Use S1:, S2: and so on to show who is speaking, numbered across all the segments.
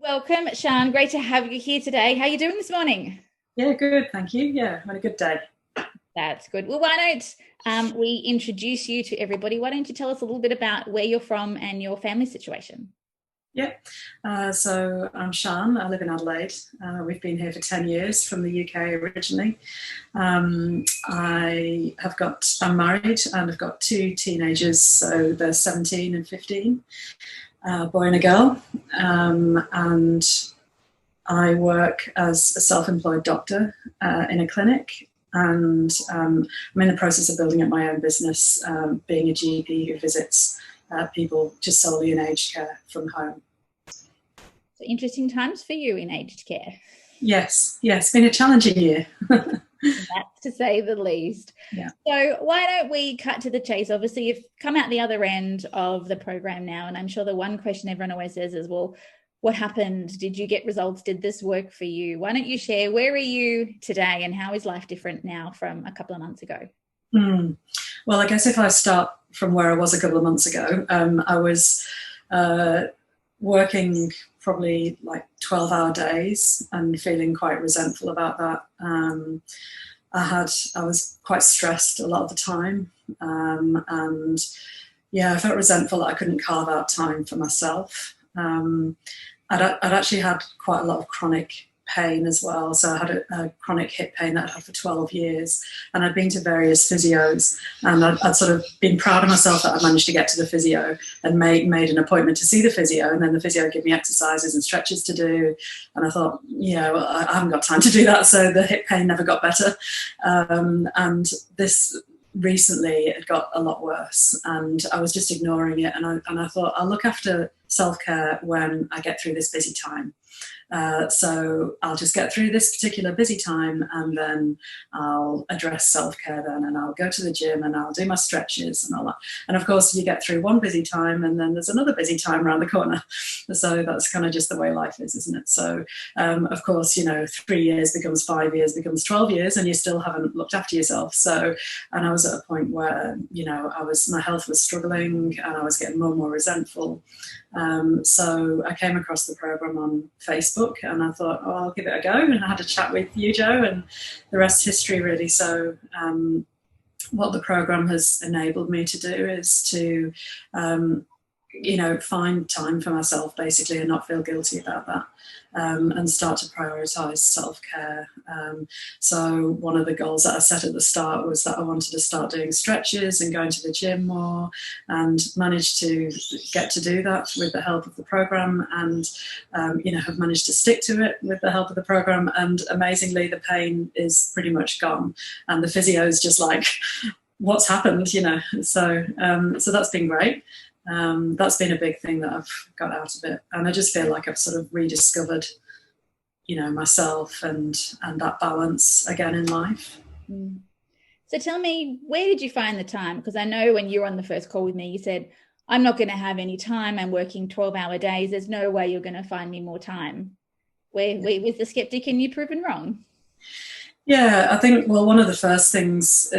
S1: Welcome, Sian. Great to have you here today. How are you doing this morning?
S2: Yeah, good. Thank you. Yeah, had a good day.
S1: That's good. Well, why don't we introduce you to everybody? Why don't you tell us a little bit about where you're from and your family situation?
S2: Yeah. So I'm Sian. I live in Adelaide. We've been here for 10 years from the UK originally. I'm married and I've got two teenagers, so they're 17 and 15, a boy and a girl. And I work as a self-employed doctor in a clinic, and I'm in the process of building up my own business, being a GP who visits people just solely in aged care from home.
S1: So interesting times for you in aged care.
S2: Yes, it's been a challenging year.
S1: That's to say the least.
S2: Yeah.
S1: So why don't we cut to the chase? Obviously, you've come out the other end of the program now, and I'm sure the one question everyone always says is, well, what happened? Did you get results? Did this work for you? Why don't you share, where are you today and how is life different now from a couple of months ago?
S2: Well, I guess if I start from where I was a couple of months ago, I was working probably like 12-hour days and feeling quite resentful about that. I was quite stressed a lot of the time, and yeah, I felt resentful that I couldn't carve out time for myself. I'd actually had quite a lot of chronic pain as well. So I had a chronic hip pain that I'd had for 12 years, and I'd been to various physios, and I'd sort of been proud of myself that I managed to get to the physio and made an appointment to see the physio, and then the physio gave me exercises and stretches to do, and I thought, well, I haven't got time to do that, so the hip pain never got better. And this recently it got a lot worse, and I was just ignoring it, and I thought, I'll look after self-care when I get through this busy time. So I'll just get through this particular busy time, and then I'll address self-care then, and I'll go to the gym and I'll do my stretches and all that. And of course you get through one busy time and then there's another busy time around the corner. So that's kind of just the way life is, isn't it? So of course, 3 years becomes 5 years, becomes 12 years, and you still haven't looked after yourself. So, and I was at a point where, my health was struggling and I was getting more and more resentful. So I came across the program on Facebook, and I thought, oh, I'll give it a go. And I had a chat with you, Joe, and the rest is history, really. So what the program has enabled me to do is to, find time for myself, basically, and not feel guilty about that. And start to prioritise self-care. So one of the goals that I set at the start was that I wanted to start doing stretches and going to the gym more, and managed to get to do that with the help of the programme, and have managed to stick to it with the help of the programme, and amazingly the pain is pretty much gone, and the physio is just like, what's happened, so that's been great. That's been a big thing that I've got out of it, and I just feel like I've sort of rediscovered, myself and that balance again in life.
S1: So tell me, where did you find the time? Because I know when you were on the first call with me, you said, I'm not going to have any time. I'm working 12-hour days. There's no way you're going to find me more time. Where was the skeptic and you proven wrong?
S2: Yeah, I think, well, one of the first things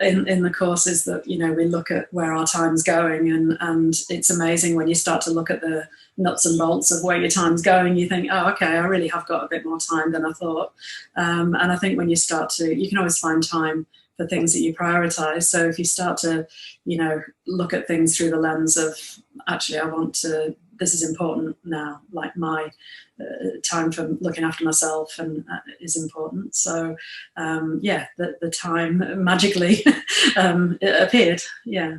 S2: in the course is that, we look at where our time's going, and it's amazing when you start to look at the nuts and bolts of where your time's going. You think, oh, okay, I really have got a bit more time than I thought. And I think when you you can always find time for things that you prioritize. So if you start to, look at things through the lens of, actually, this is important now, like my time for looking after myself and is important. So the time magically it appeared. Yeah.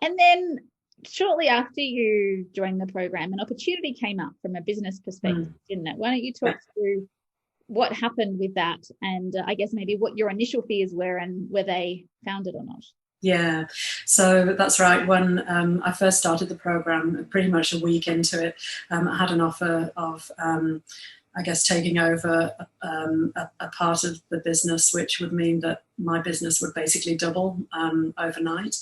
S1: And then shortly after you joined the program, an opportunity came up from a business perspective, didn't it? Why don't you talk through what happened with that, and I guess maybe what your initial fears were and were they founded or not?
S2: Yeah, so that's right. When I first started the program, pretty much a week into it, I had an offer of, taking over a part of the business, which would mean that my business would basically double overnight.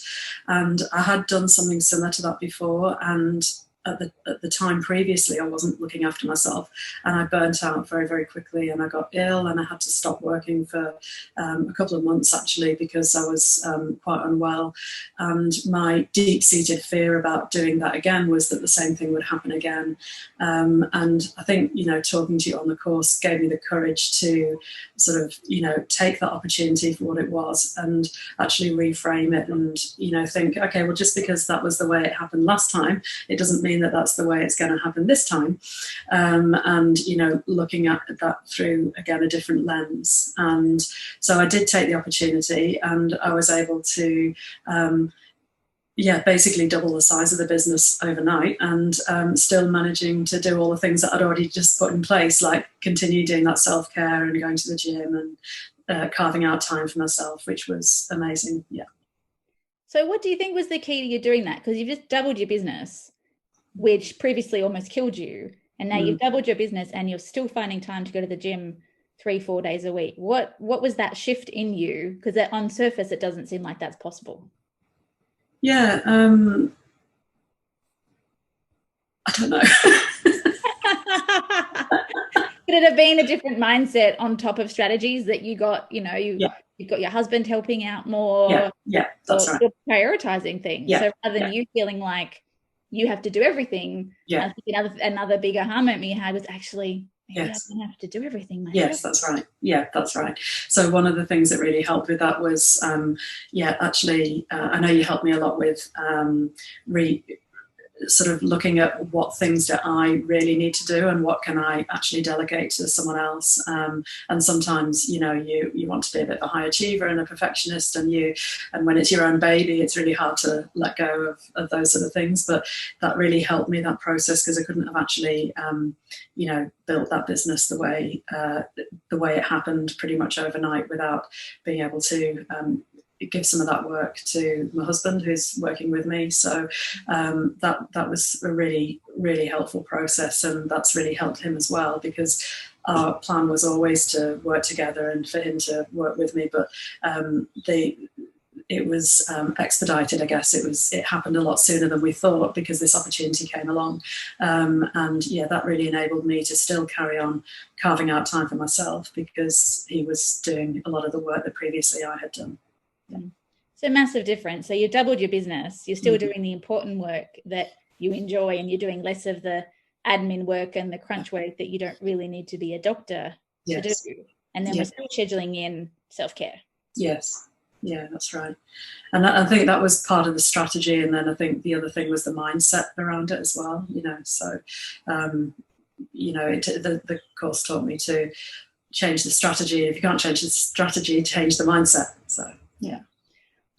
S2: And I had done something similar to that before, and at the time previously, I wasn't looking after myself, and I burnt out very, very quickly, and I got ill, and I had to stop working for a couple of months actually, because I was quite unwell. And my deep-seated fear about doing that again was that the same thing would happen again. And I think, you know, talking to you on the course gave me the courage to sort of, you know, take that opportunity for what it was and actually reframe it, and, you know, think, okay, well, just because that was the way it happened last time, it doesn't mean that that's the way it's going to happen this time. And, you know, looking at that through, again, a different lens. And so I did take the opportunity, and I was able to, basically double the size of the business overnight, and still managing to do all the things that I'd already just put in place, like continue doing that self-care and going to the gym and carving out time for myself, which was amazing. Yeah.
S1: So what do you think was the key to you doing that? Because you've just doubled your business, which previously almost killed you. And now you've doubled your business and you're still finding time to go to the gym 3-4 days a week. What was that shift in you? Because on surface, it doesn't seem like that's possible.
S2: Yeah. I don't know.
S1: Could it have been a different mindset on top of strategies that you got, you know, you've got your husband helping out more?
S2: Yeah, that's right.
S1: You're prioritizing things. So rather than you feeling like you have to do everything, I think another big aha moment you had was actually, maybe I don't have to do everything myself.
S2: Yes, that's right. Yeah, that's right. So one of the things that really helped with that was, actually, I know you helped me a lot with sort of looking at what things that I really need to do and what can I actually delegate to someone else. And sometimes, you know, you want to be a bit of a high achiever and a perfectionist, and when it's your own baby, it's really hard to let go of those sort of things. But that really helped me, that process, because I couldn't have actually, built that business the way it happened pretty much overnight without being able to give some of that work to my husband, who's working with me. So that was a really, really helpful process, and that's really helped him as well, because our plan was always to work together and for him to work with me. But it was expedited, I guess. It happened a lot sooner than we thought, because this opportunity came along. That really enabled me to still carry on carving out time for myself, because he was doing a lot of the work that previously I had done.
S1: So massive difference. So you doubled your business, you're still doing the important work that you enjoy, and you're doing less of the admin work and the crunch work that you don't really need to be a doctor to do. And then we're still scheduling in self-care.
S2: Yes. Yeah, that's right. And I think that was part of the strategy. And then I think the other thing was the mindset around it as well, you know. So, the course taught me to change the strategy. If you can't change the strategy, change the mindset. So, yeah.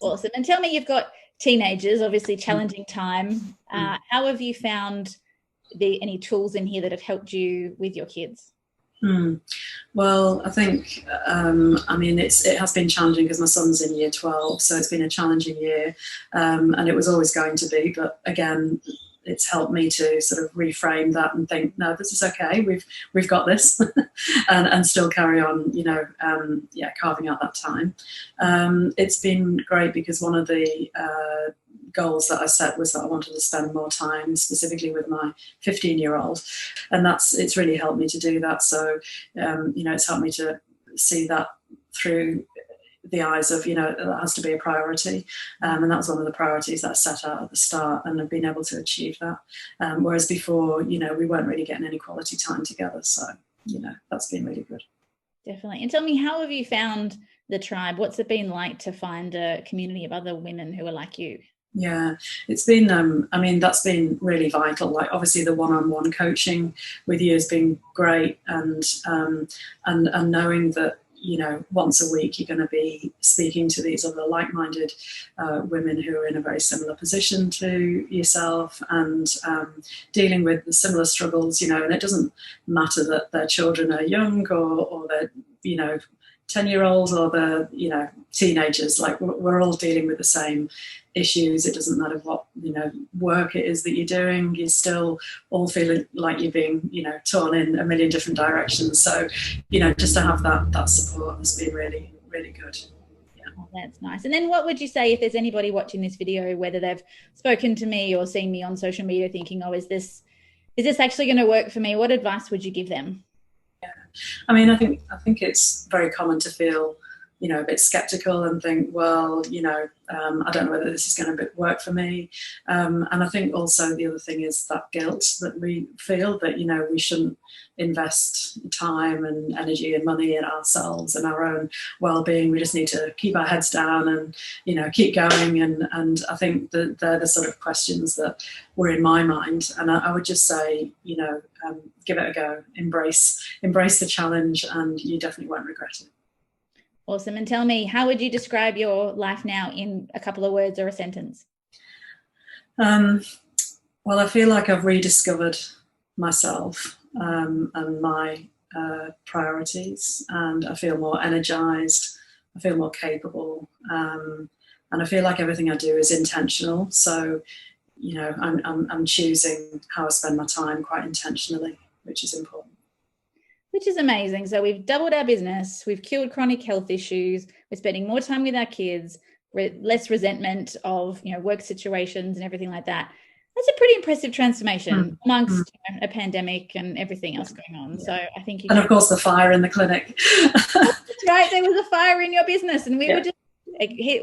S1: Awesome. And tell me, you've got teenagers, obviously challenging time. How have you found any tools in here that have helped you with your kids?
S2: Well, I think, it has been challenging because my son's in year 12, so it's been a challenging year, and it was always going to be. But again, it's helped me to sort of reframe that and think, no, this is okay. We've got this, and still carry on, carving out that time. It's been great, because one of the goals that I set was that I wanted to spend more time specifically with my 15-year-old, and it's really helped me to do that. So, it's helped me to see that through the eyes of, that has to be a priority. And that was one of the priorities that I set out at the start, and I've been able to achieve that. Whereas before, we weren't really getting any quality time together. So, that's been really good.
S1: Definitely. And tell me, how have you found the tribe? What's it been like to find a community of other women who are like you?
S2: Yeah, it's been, that's been really vital. Like, obviously the one-on-one coaching with you has been great. And knowing that, once a week you're going to be speaking to these other like-minded women who are in a very similar position to yourself, and dealing with the similar struggles, and it doesn't matter that their children are young or they're, 10-year-olds or the, teenagers. Like, we're all dealing with the same issues. It doesn't matter what, work it is that you're doing. You're still all feeling like you're being, torn in a million different directions. So, just to have that support has been really, really good. Yeah.
S1: Oh, that's nice. And then what would you say if there's anybody watching this video, whether they've spoken to me or seen me on social media thinking, oh, is this actually going to work for me? What advice would you give them?
S2: I mean, I think it's very common to feel, a bit skeptical and think, well, I don't know whether this is going to work for me. And I think also the other thing is that guilt that we feel that, we shouldn't invest time and energy and money in ourselves and our own well-being. We just need to keep our heads down and, keep going. And I think that they're the sort of questions that were in my mind. And I would just say, give it a go, embrace the challenge, and you definitely won't regret it.
S1: Awesome. And tell me, how would you describe your life now in a couple of words or a sentence?
S2: Well, I feel like I've rediscovered myself and my priorities, and I feel more energized. I feel more capable, and I feel like everything I do is intentional. So, I'm choosing how I spend my time quite intentionally, which is important.
S1: Which is amazing. So we've doubled our business, we've cured chronic health issues, we're spending more time with our kids, less resentment of work situations and everything like that. That's a pretty impressive transformation amongst a pandemic and everything else going on. So I think
S2: and of course the fire in the clinic.
S1: That's right, there was a fire in your business, and we were just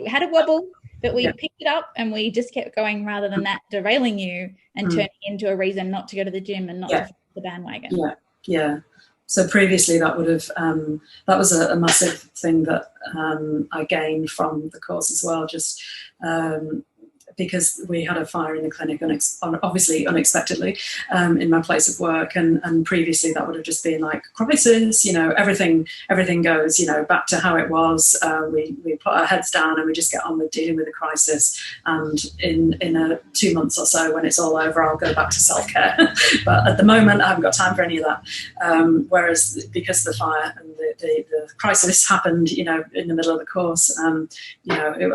S1: had a wobble, but we picked it up and we just kept going, rather than that derailing you and turning into a reason not to go to the gym and not to follow the bandwagon.
S2: Yeah. So previously that would have, that was a massive thing that I gained from the course as well, just because we had a fire in the clinic, obviously unexpectedly, in my place of work, and previously that would have just been like crisis, everything goes, back to how it was. We put our heads down and we just get on with dealing with the crisis, and in 2 months or so, when it's all over, I'll go back to self-care. But at the moment I haven't got time for any of that, whereas because the fire and the crisis happened, in the middle of the course, I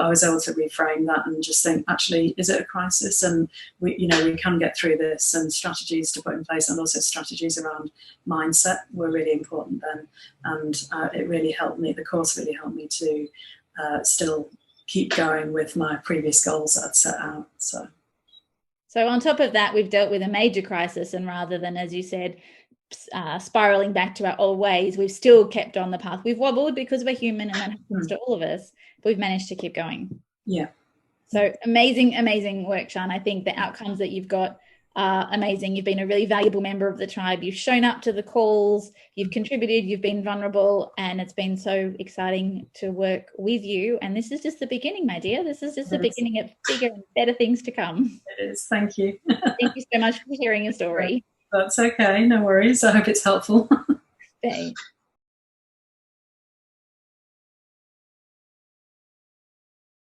S2: was able to reframe that and just think, actually, is it a crisis? And we can get through this, and strategies to put in place, and also strategies around mindset were really important then. And it really helped me. The course really helped me to still keep going with my previous goals that I'd set out. So
S1: on top of that, we've dealt with a major crisis, and rather than, as you said, spiraling back to our old ways, we've still kept on the path. We've wobbled because we're human, and that happens to all of us, but we've managed to keep going.
S2: Yeah.
S1: So amazing work, Sian. I think the outcomes that you've got are amazing. You've been a really valuable member of the tribe. You've shown up to the calls, you've contributed, you've been vulnerable, and it's been so exciting to work with you. And this is just the beginning, my dear. This is just the beginning of bigger and better things to come.
S2: It is. Thank you.
S1: Thank you so much for sharing your story.
S2: That's okay. No worries. I hope it's helpful.
S1: Thanks.